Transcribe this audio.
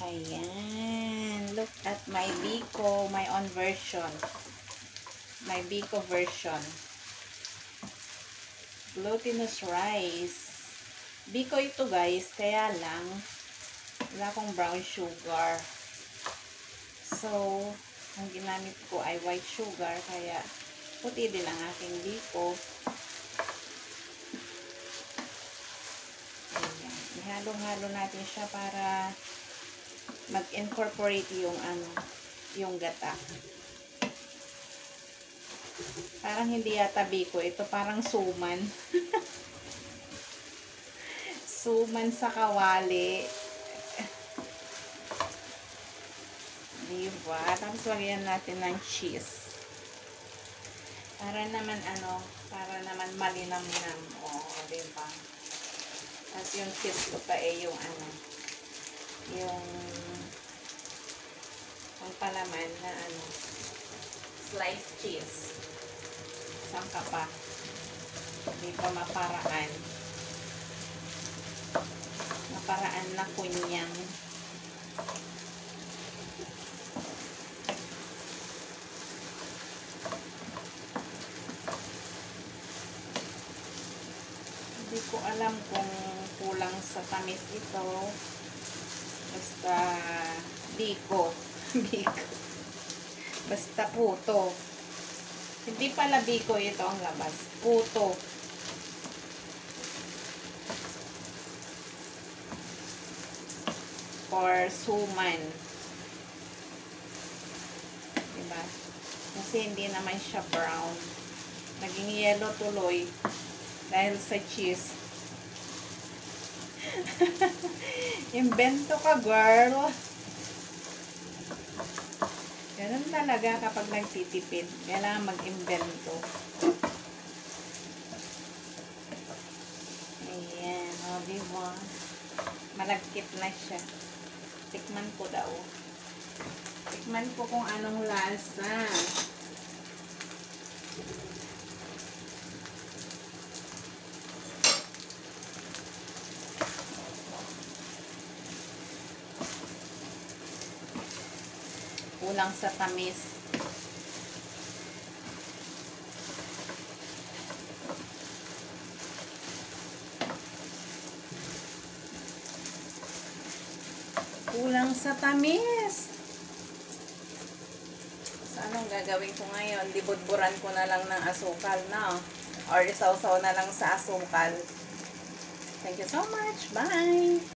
Ayan. Look at my Biko, my own version. My Biko version. Glutinous rice. Biko ito guys, kaya lang wala akong brown sugar. So, ang ginamit ko ay white sugar, kaya puti din ang aking Biko. Ayan. Ihalo-halo natin siya para mag-incorporate yung gata. Parang hindi yata Biko, ito parang suman. Suman sa kawali. Diba? Tapos lagyan natin ng cheese. Para naman malinam-nam. O, diba? Tapos yung cheese ko pa yung palaman na sliced cheese. Saan ka pa? Hindi pa maparaan. Maparaan na kunyang. Hindi ko alam kung kulang sa tamis ito. Basta Biko. Biko. Basta puto. Hindi pala Biko ito ang labas. Puto. Or suman. Diba? Kasi hindi naman siya brown. Naging yellow tuloy. Dahil sa cheese. Invento ka, girl. Ganun talaga kapag nagtitipid. Kailangan mag-invento. Ayan. O, diba? Malagkit na siya. Tikman ko daw. Tikman ko kung anong lasa. Kulang sa tamis. Kulang sa tamis. So, anong gagawin ko ngayon? Libudburan ko na lang ng asukal na. Or isaw-saw na lang sa asukal. Thank you so much. Bye!